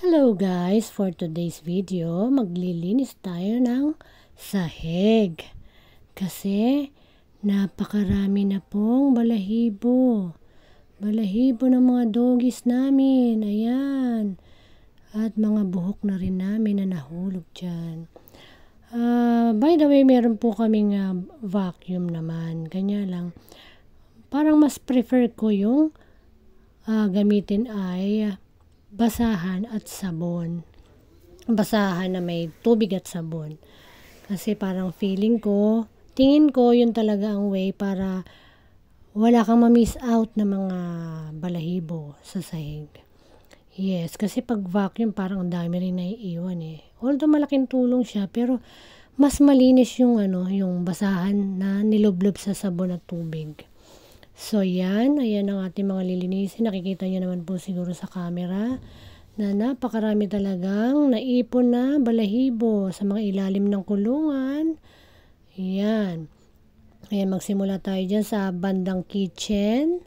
Hello guys! For today's video, maglilinis tayo ng sahig. Kasi napakarami na pong balahibo. Balahibo ng mga doggies namin. Ayan. At mga buhok na rin namin na nahulog dyan. By the way, meron po kaming vacuum naman. Kanya lang. Parang mas prefer ko yung gamitin ay basahan at sabon. Basahan na may tubig at sabon. Kasi parang tingin ko yun talaga ang way para wala kang ma-miss out na mga balahibo sa sahig. Yes, kasi pag vacuum parang ang dami rin naiiwan eh. Although malaking tulong siya, pero mas malinis yung yung basahan na nilublob sa sabon at tubig. So yan, ayan ang ating mga lilinisin. Nakikita nyo naman po siguro sa camera na napakarami talagang naipon na balahibo sa mga ilalim ng kulungan. Ayan. Ayan, magsimula tayo dyan sa bandang kitchen.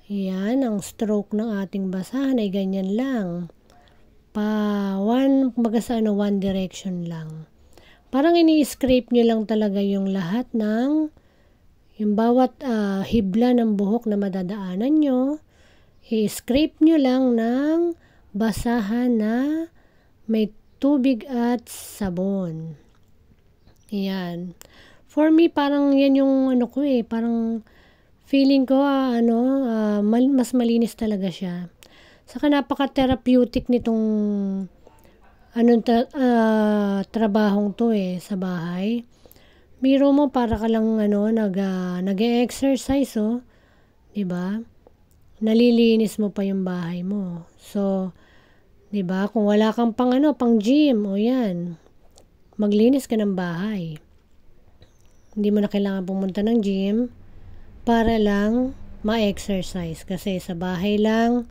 Ayan, ang stroke ng ating basahan ay ganyan lang. One direction lang. Parang ini-scrape nyo lang talaga yung lahat ng yung bawat hibla ng buhok na madadaanan nyo, i-scrape nyo lang ng basahan na may tubig at sabon. Yan. For me, parang yan yung ko parang feeling ko mas malinis talaga siya. Saka napaka-therapeutic nitong trabahong to sa bahay. Biro mo para ka lang nag-exercise 'di ba? Nalilinis mo pa yung bahay mo. So, 'di ba? Kung wala kang pang gym, yan. Maglinis ka ng bahay. Hindi mo na kailangan pumunta ng gym para lang ma-exercise kasi sa bahay lang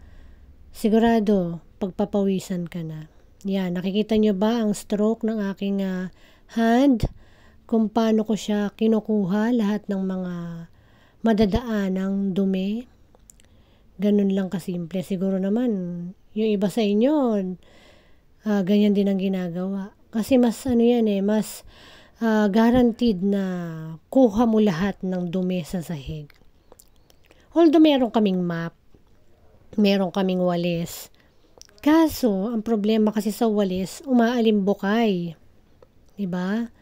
sigurado pagpapawisan ka na. Yan, nakikita nyo ba ang stroke ng aking hand? Kung paano ko siya kinukuha lahat ng mga madadaanang dumi. Ganun lang kasimple. Siguro naman, yung iba sa inyo, ganyan din ang ginagawa. Kasi mas mas guaranteed na kuha mo lahat ng dumi sa sahig. Although meron kaming map, meron kaming walis. Kaso, ang problema kasi sa walis, umaalimbukay. Diba?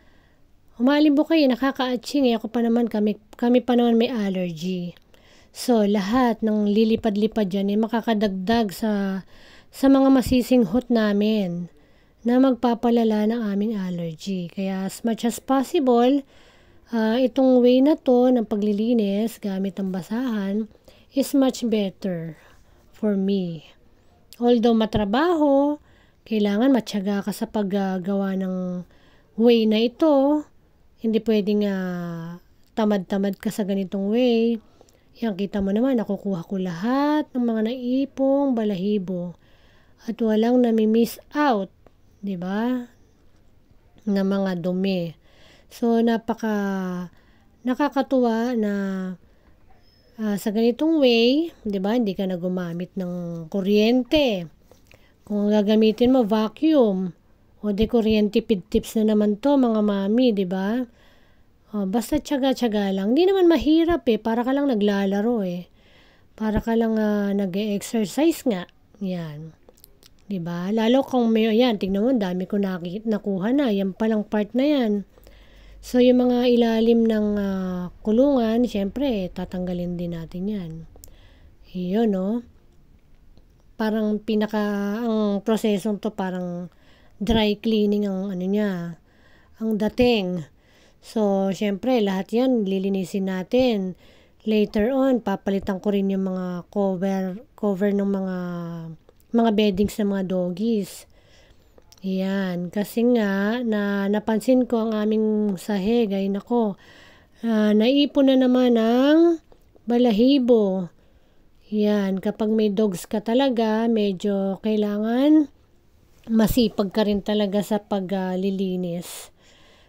Umalimbukay, nakaka-atching ako pa naman, kami pa naman may allergy. So, lahat ng lilipad-lipad dyan makakadagdag sa mga masisinghot namin na magpapalala ng aming allergy. Kaya as much as possible, itong way na to ng paglilinis gamit ang basahan is much better for me. Although matrabaho, kailangan matyaga ka sa paggawa ng way na ito. Hindi pwedeng tamad-tamad ka sa ganitong way. Yan, kita mo naman, nakukuha ko lahat ng mga naipong balahibo. At walang nami-miss out, di ba? Na mga dumi. So, nakakatuwa na sa ganitong way, di ba? Hindi ka na gumamit ng kuryente. Kung gagamitin mo, vacuum. O de kuryente tips na naman to mga mami, di ba? Basta tiyaga-tiyaga lang. Hindi naman mahirap para ka lang naglalaro Para ka lang nag-exercise nga. Yan. Di ba? Lalo kung tignan mo, dami ko nakuha na. Yan palang part na yan. So, yung mga ilalim ng kulungan, syempre, tatanggalin din natin yan. Yun, Parang ang prosesong to parang dry cleaning ang ang dating. So, syempre, lahat yan lilinisin natin. Later on, papalitan ko rin yung mga cover ng mga beddings ng mga doggies. Yan, kasi nga napansin ko ang aming sahig ay naipon na naman ng balahibo. Yan, kapag may dogs ka talaga, medyo kailangan masipag ka rin talaga sa paglilinis.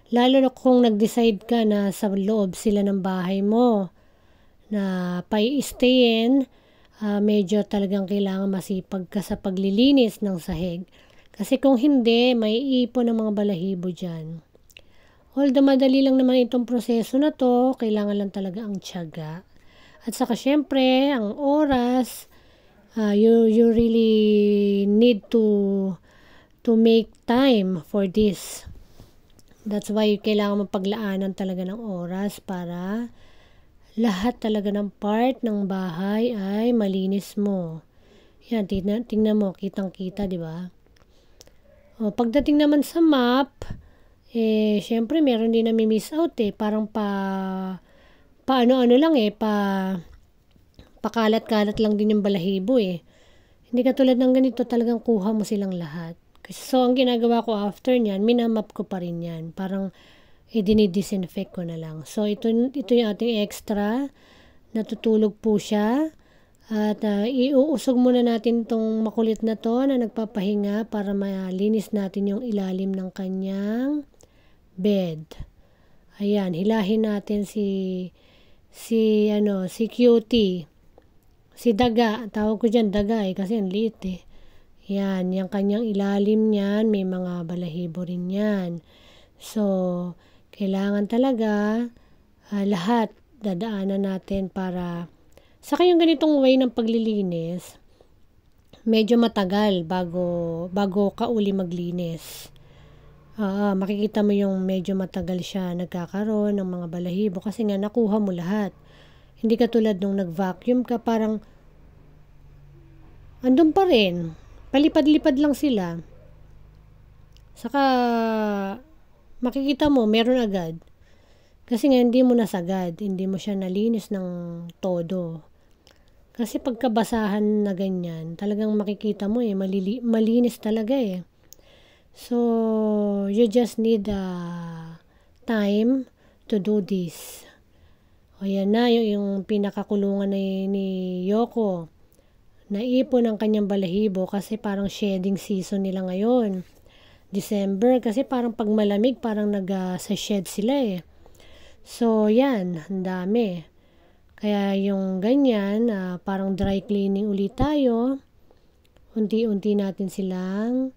Lalo na kung nag-decide ka na sa loob sila ng bahay mo na pai-stayin medyo talagang kailangan masipag ka sa paglilinis ng sahig. Kasi kung hindi, may ipon ng mga balahibo dyan. Although madali lang naman itong proseso na to, kailangan lang talaga ang tiyaga. At saka syempre, ang oras, you really need to make time for this. That's why kailangan mapaglaanan talaga ng oras para lahat talaga ng part ng bahay ay malinis mo. Yan, tingnan mo, kitang-kita, di ba? O, pagdating naman sa map, syempre meron din nami-miss out parang paano-ano lang pakalat-kalat lang din yung balahibo Hindi katulad ng ganito, talagang kuha mo silang lahat. So, ang ginagawa ko after nyan, minamap ko pa rin yan. Parang, dinidisinfect ko na lang. So, ito yung ating extra. Natutulog po siya. At iuusog muna natin tong makulit na to na nagpapahinga para malinis natin yung ilalim ng kanyang bed. Ayan, hilahin natin si Cutie. Si Daga, tawag ko dyan Daga kasi ang liit Yan, yung kanyang ilalim niyan, may mga balahibo rin yan. So, kailangan talaga lahat dadaanan natin para saka yung ganitong way ng paglilinis, medyo matagal bago ka uli maglinis. Makikita mo yung medyo matagal siya nagkakaroon ng mga balahibo kasi nga nakuha mo lahat. Hindi katulad nung nag-vacuum ka, parang andun pa rin. Palipad-lipad lang sila. Saka makikita mo, meron agad. Kasi nga hindi mo nasagad, hindi mo siya nalinis ng todo. Kasi pagkabasahan na ganyan, talagang makikita mo malinis talaga So, you just need time to do this. O yan na, yung pinakakulungan ni Yoko. Naipon ang kanyang balahibo kasi parang shedding season nila ngayon. December, kasi parang pag malamig, parang sa shed sila So, yan, ang dami. Kaya yung ganyan, parang dry cleaning ulit tayo. Unti-unti natin silang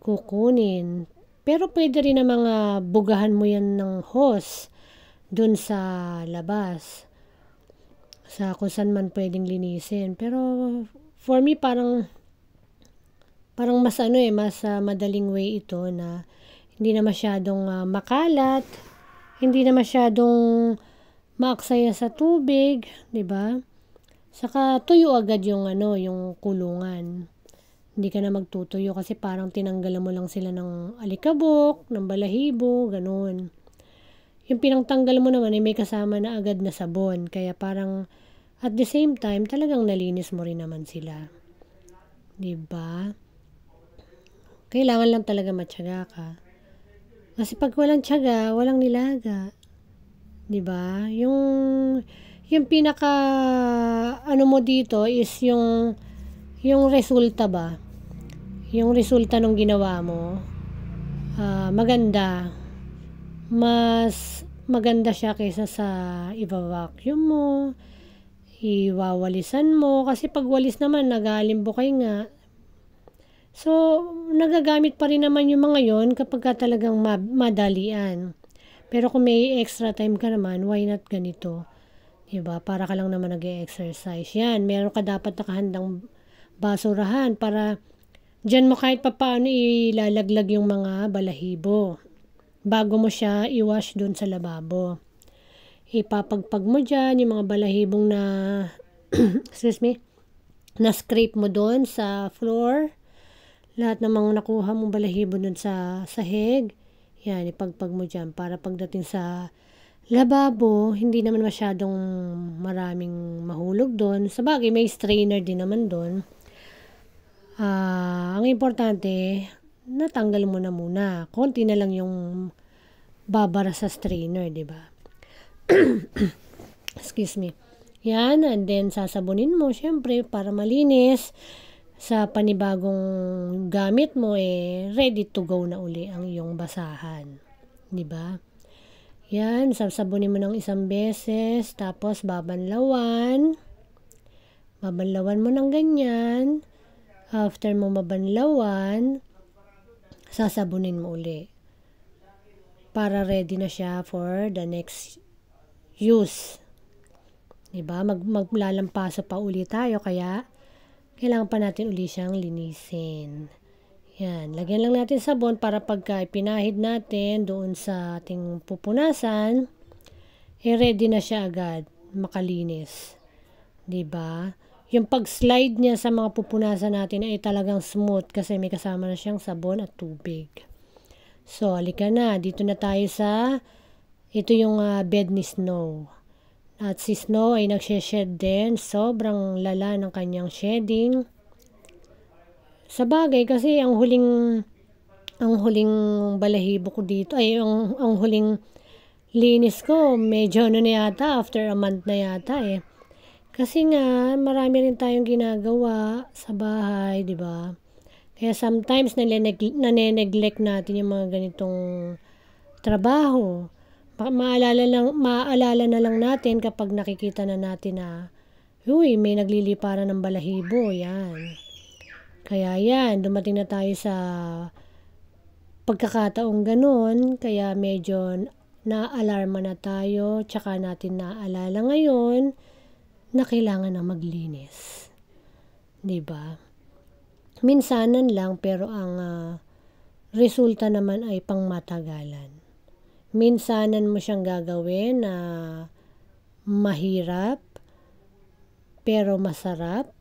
kukunin. Pero pwede rin na mga bugahan mo yan ng hose dun sa labas. Sa kung saan man pwedeng linisin. Pero for me, parang mas mas madaling way ito na hindi na masyadong makalat, hindi na masyadong maaksaya sa tubig, 'di ba? Saka tuyo agad yung yung kulungan. Hindi ka na magtutuyo kasi parang tinanggalan mo lang sila ng alikabok, ng balahibo, ganun. Yung pinangtanggal mo naman may kasama na agad na sabon, kaya parang at the same time talagang nalinis mo rin naman sila. 'Di ba? Kailangan lang talaga matyaga ka. Kasi pag walang tiyaga, walang nilaga. 'Di ba? Yung pinaka mo dito is yung resulta ba? Yung resulta ng ginawa mo, maganda. Mas maganda siya kaysa sa i-vacuum mo, iwawalisan mo, kasi pag walis naman nag-aalimbukay nga. So, nagagamit pa rin naman yung mga yon kapag talagang madalian. Pero kung may extra time ka naman, why not ganito? Diba? Para ka lang naman nag-e-exercise. Yan, meron ka dapat nakahandang basurahan para dyan mo kahit papaano ilalaglag yung mga balahibo. Bago mo siya i-wash dun sa lababo. Ipapagpag mo dyan yung mga balahibong na excuse me, na scrape mo dun sa floor. Lahat ng mga nakuha mong balahibo dun sa sahig. Yan, ipagpag mo dyan para pagdating sa lababo, hindi naman masyadong maraming mahulog doon. Sabagay, may strainer din naman doon. Ang importante, natanggal mo na muna. Konti na lang yung babara sa strainer, di ba? Excuse me. Yan, and then sasabunin mo, syempre, para malinis. Sa panibagong gamit mo ready to go na uli ang iyong basahan. 'Di ba? Yan, sasabunin mo ng isang beses, tapos babanlawan. Babanlawan mo ng ganyan. After mo mabanlawan, sasabunin mo uli. Para ready na siya for the next use. Diba? Maglalampaso pa uli tayo, kaya kailangan pa natin uli siyang linisin. Yan. Lagyan lang natin sabon para pagka pinahid natin doon sa ating pupunasan, ready na siya agad, makalinis. Diba? Yung pag-slide niya sa mga pupunasan natin ay talagang smooth kasi may kasama na siyang sabon at tubig. So, halika na. Dito na tayo sa, ito yung bed ni Snow. At si Snow ay nagshe-shed din. Sobrang lala ng kanyang shedding. Sa bagay kasi ang huling balahibo ko dito, ay ang huling linis ko, medyo na yata, after a month na yata eh. Kasi nga, marami rin tayong ginagawa sa bahay, di ba? Kaya sometimes nane-neglect natin yung mga ganitong trabaho. Maalala na lang natin kapag nakikita na natin na, uy, may nagliliparan ng balahibo, yan. Kaya yan, dumating na tayo sa pagkakataong ganun, kaya medyo na-alarma na tayo, tsaka natin naalala ngayon na kailangan na maglinis. Diba? Minsanan lang, pero ang resulta naman ay pangmatagalan. Minsanan mo siyang gagawin na mahirap, pero masarap.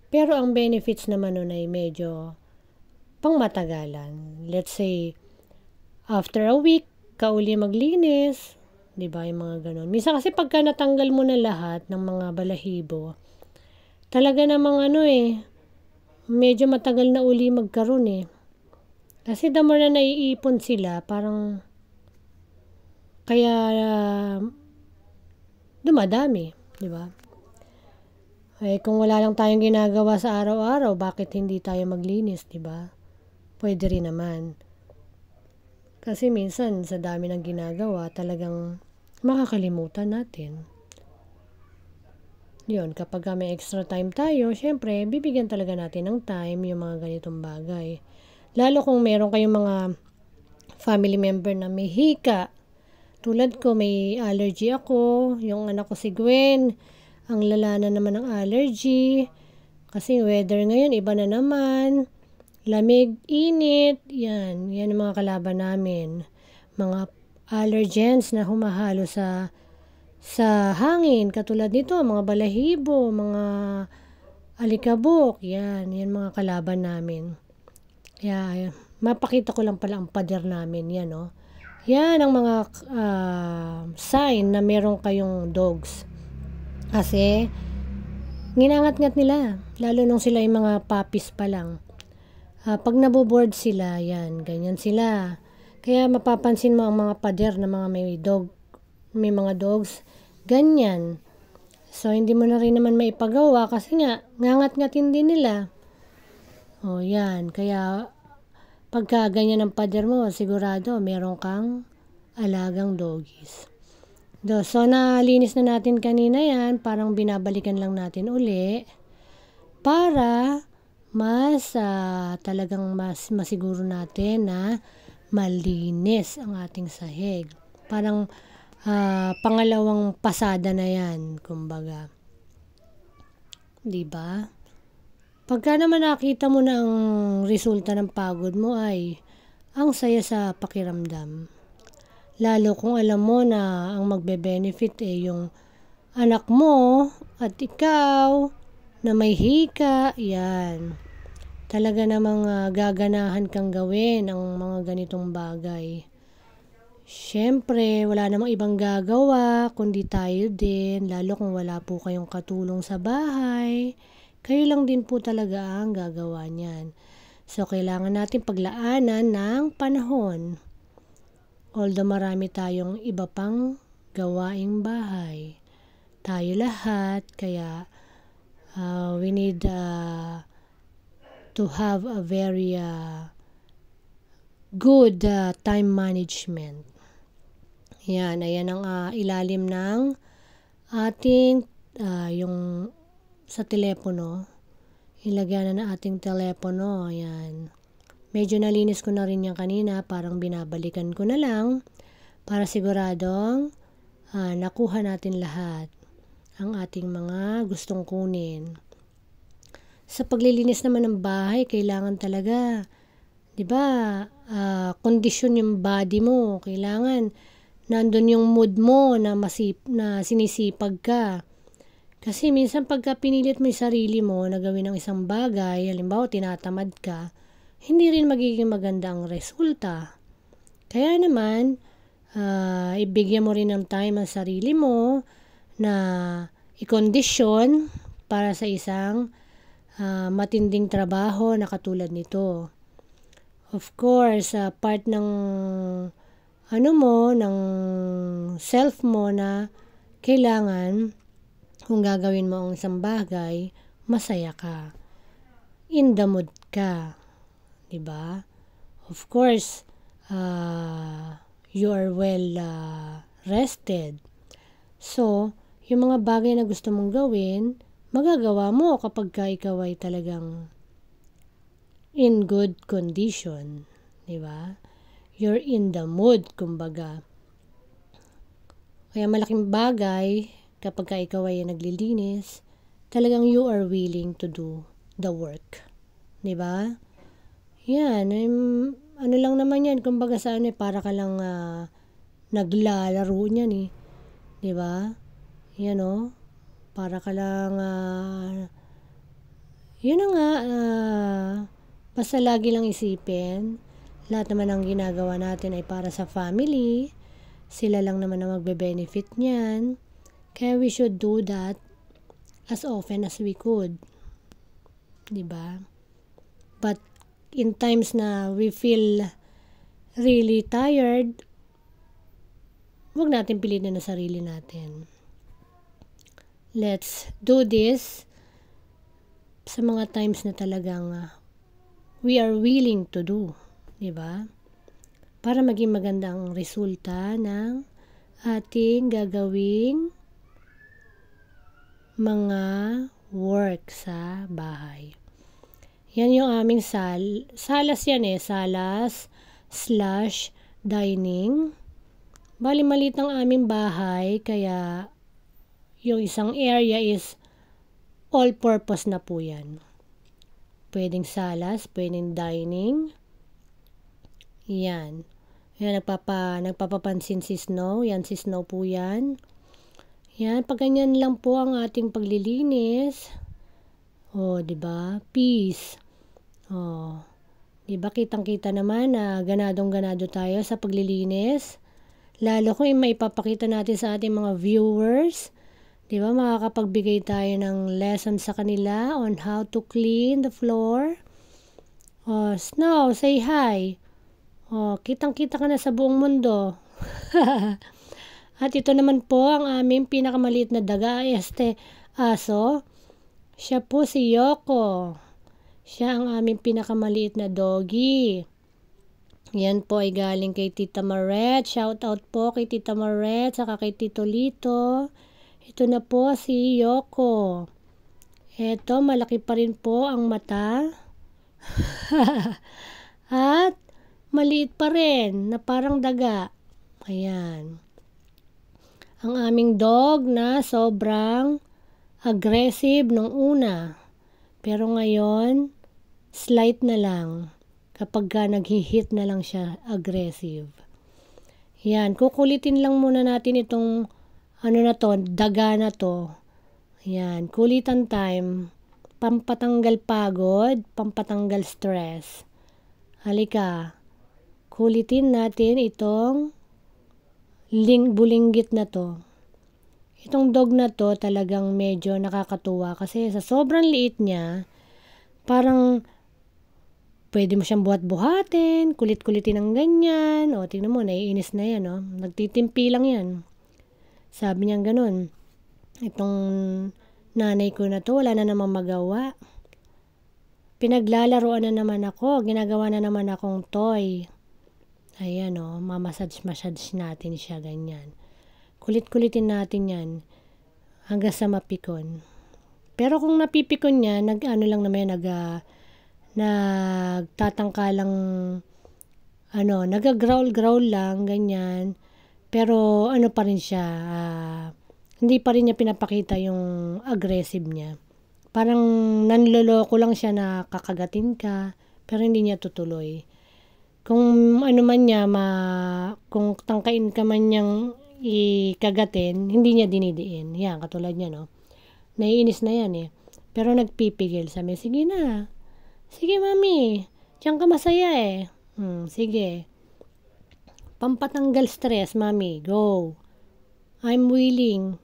Pero ang benefits naman nun ay medyo pangmatagalan. Let's say, after a week, ka uli maglinis. Diba, yung mga ganun. Minsan kasi pagka natanggal mo na lahat ng mga balahibo, talaga namang medyo matagal na uli magkaroon eh. Kasi the more na naiipon sila, parang kaya dumadami, di ba? Eh kung wala lang tayong ginagawa sa araw-araw, bakit hindi tayo maglinis, di ba? Pwede rin naman. Kasi minsan sa dami ng ginagawa, talagang makakalimutan natin. Yun, kapag may extra time tayo, syempre, bibigyan talaga natin ng time yung mga ganitong bagay. Lalo kung meron kayong mga family member na may hika. Tulad ko, may allergy ako. Yung anak ko si Gwen, ang lala na naman ng allergy. Kasi weather ngayon, iba na naman. Lamig, init. Yan ang mga kalaban namin. Mga allergens na humahalo sa hangin. Katulad nito, mga balahibo, mga alikabok. Yan mga kalaban namin. Kaya, mapakita ko lang pala ang pader namin. Yan, no? Yan ang mga sign na meron kayong dogs. Kasi, ginangat-ngat nila. Lalo nung sila yung mga puppies pa lang. Pag naboboard sila, yan, ganyan sila. Kaya mapapansin mo ang mga pader na mga may mga dogs, ganyan. So, hindi mo na rin naman maipagawa kasi nga, ngangat-ngatin din nila. O, yan. Kaya, pagka ganyan ang pader mo, sigurado, meron kang alagang doggies. So, nalinis na natin kanina yan. Parang binabalikan lang natin uli. Para, talagang mas masiguro natin na malinis ang ating sahig. Parang, pangalawang pasada na yan, kumbaga. Diba? Pagka naman nakita mo na ang resulta ng pagod mo ay ang saya sa pakiramdam. Lalo kung alam mo na ang magbe-benefit yung anak mo at ikaw na may hika, yan. Talaga namang gaganahan kang gawin ang mga ganitong bagay. Siyempre, wala namang ibang gagawa kundi tayo din, lalo kung wala po kayong katulong sa bahay. Kayo lang din po talaga ang gagawa niyan. So, kailangan natin paglaanan ng panahon. Although marami tayong iba pang gawaing bahay. Tayo lahat, kaya we need to have a very good time management. Yan, ayan ang ilalim ng ating yung sa telepono. Ilagyan na ating telepono. Ayan. Medyo nalinis ko na rin yan kanina. Parang binabalikan ko na lang para siguradong nakuha natin lahat ang ating mga gustong kunin. Sa paglilinis naman ng bahay, kailangan talaga, di ba, kondisyon yung body mo. Kailangan nandun yung mood mo na sinisipag ka. Kasi minsan pagka pinilit mo yung sarili mo na gawin ng isang bagay, halimbawa tinatamad ka, hindi rin magiging maganda ang resulta. Kaya naman, ibigyan mo rin ng time ang sarili mo na i-kondisyon para sa isang matinding trabaho na katulad nito. Of course, part ng ng self mo na kailangan kung gagawin mo ang isang bagay, masaya ka. In the mood ka. Diba? Of course, you are well rested. So, yung mga bagay na gusto mong gawin, magagawa mo kapag ikaw ay talagang in good condition. Diba? You're in the mood, kumbaga. Kaya malaking bagay kapag ikaw ay naglilinis, talagang you are willing to do the work. Diba? Yan. Ano lang naman yan, kumbaga sa para ka lang naglalaro niyan eh. Diba? Yan o. Para ka lang, yun na nga, basta lagi lang isipin, lahat naman ang ginagawa natin ay para sa family. Sila lang naman ang magbe-benefit niyan. Kaya we should do that as often as we could. Diba? But in times na we feel really tired, huwag natin pilitin na sarili natin. Let's do this sa mga times na talagang we are willing to do. Diba? Para maging maganda ang resulta ng ating gagawing mga work sa bahay. Yan yung aming salas yan salas/dining. Bali maliit ang aming bahay, kaya yung isang area is all-purpose na po yan. Pwedeng salas, pwedeng dining. Yan. Yan, nagpapapansin si Snow. Yan, si Snow po yan. Yan, pag ganyan lang po ang ating paglilinis. Diba? Peace. Diba, kitang-kita naman na ganadong-ganado tayo sa paglilinis. Lalo kung maipapakita natin sa ating mga viewers. Diba, makakapagbigay tayo ng lesson sa kanila on how to clean the floor. Snow, say hi. Kitang-kita ka na sa buong mundo. At ito naman po ang aming pinakamaliit na daga, aso. Siya po si Yoko. Siya ang aming pinakamaliit na doggy. Yan po ay galing kay Tita Maret. Shout out po kay Tita Maret, saka kay Tito Lito. Ito na po si Yoko. Ito, malaki pa rin po ang mata. At maliit pa rin, na parang daga. Ayan. Ang aming dog na sobrang aggressive nung una. Pero ngayon, slight na lang. Kapag nag-hit na lang siya, aggressive. Yan, kukulitin lang muna natin itong daga na to. Yan, kulitan time. Pampatanggal pagod, pampatanggal stress. Halika. Kulitin natin itong bulinggit na to. Itong dog na to talagang medyo nakakatuwa kasi sa sobrang liit niya, parang pwede mo siyang buhat-buhatin, kulit-kulitin ng ganyan. Tingnan mo, naiinis na yan. Nagtitimpi lang yan. Sabi niya ganun. Itong nanay ko na to, wala na namang magawa. Pinaglalaroan na naman ako, ginagawa na naman akong toy. Ayan mamassage natin siya ganyan. Kulit-kulitin natin yan hanggang sa mapikon. Pero kung napipikon niya, nag-ano lang naman, nagtatangka lang, nag-growl-growl lang, ganyan. Pero ano pa rin siya, hindi pa rin niya pinapakita yung aggressive niya. Parang nanloloko lang siya na kakagatin ka, pero hindi niya tutuloy. Kung ano man niya, kung tangkain ka man niyang ikagatin, hindi niya dinidiin. Yan, katulad niya, no? Naiinis na yan eh. Pero nagpipigil. Sabi, sige na. Sige, mami. Diyan ka masaya eh. Sige. Pampatanggal stress, mami. Go. I'm willing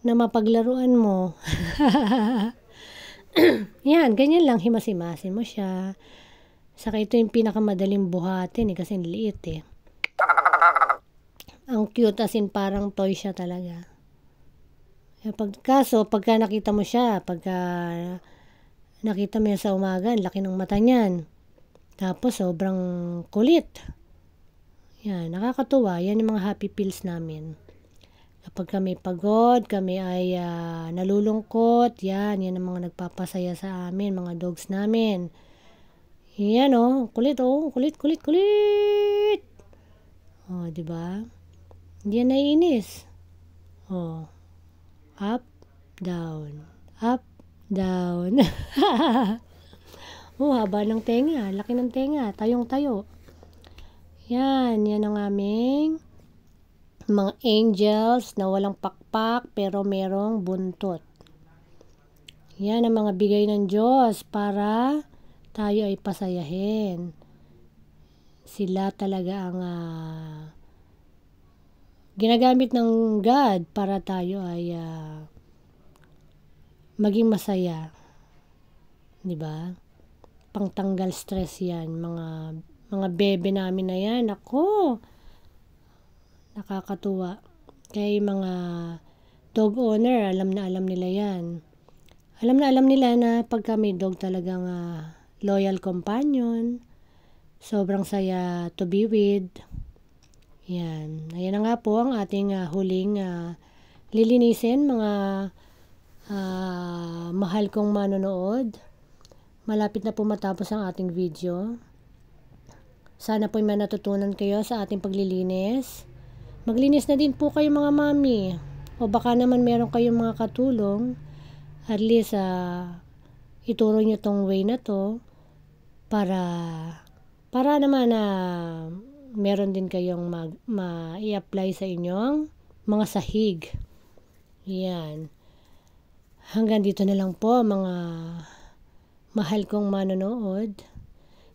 na mapaglaruan mo. Yan, ganyan lang. Himas-himasin mo siya. Saka ito yung pinakamadaling buhatin eh, kasi liit eh. Ang cute, as in parang toy siya talaga. Pagka nakita mo siya, nakita mo yan sa umaga, laki ng mata niyan. Tapos sobrang kulit. Yan, nakakatuwa. Yan yung mga happy pills namin. Kapag kami pagod, kami ay nalulungkot, yan ang mga nagpapasaya sa amin, mga dogs namin. Yan kulit kulit. Di ba? Hindi yan naiinis. Up, down. Up, down. Haba ng tenga. Laki ng tenga. Tayong-tayo. Yan ang aming mga angels na walang pakpak pero merong buntot. Yan ang mga bigay ng Diyos para tayo ay pasayahin. Sila talaga ang ginagamit ng God para tayo ay maging masaya. Diba? Pangtanggal stress yan. Mga bebe namin na yan. Ako, nakakatuwa. Kaya yung mga dog owner, alam na alam nila yan. Alam na alam nila na pagka may dog talagang loyal companion, sobrang saya to be with. Yan. Ayan na nga po ang ating huling lilinisin, mga mahal kong manonood. Malapit na po matapos ang ating video. Sana po may natutunan kayo sa ating paglilinis. Maglinis na din po kayo mga mami. O baka naman meron kayong mga katulong. At least ituro nyo tong way na to para naman meron din kayong i-apply sa inyong mga sahig. Yan. Hanggang dito na lang po mga mahal kong manonood.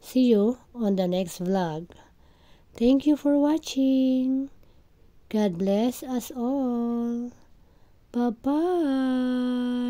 See you on the next vlog. Thank you for watching. God bless us all. Bye-bye.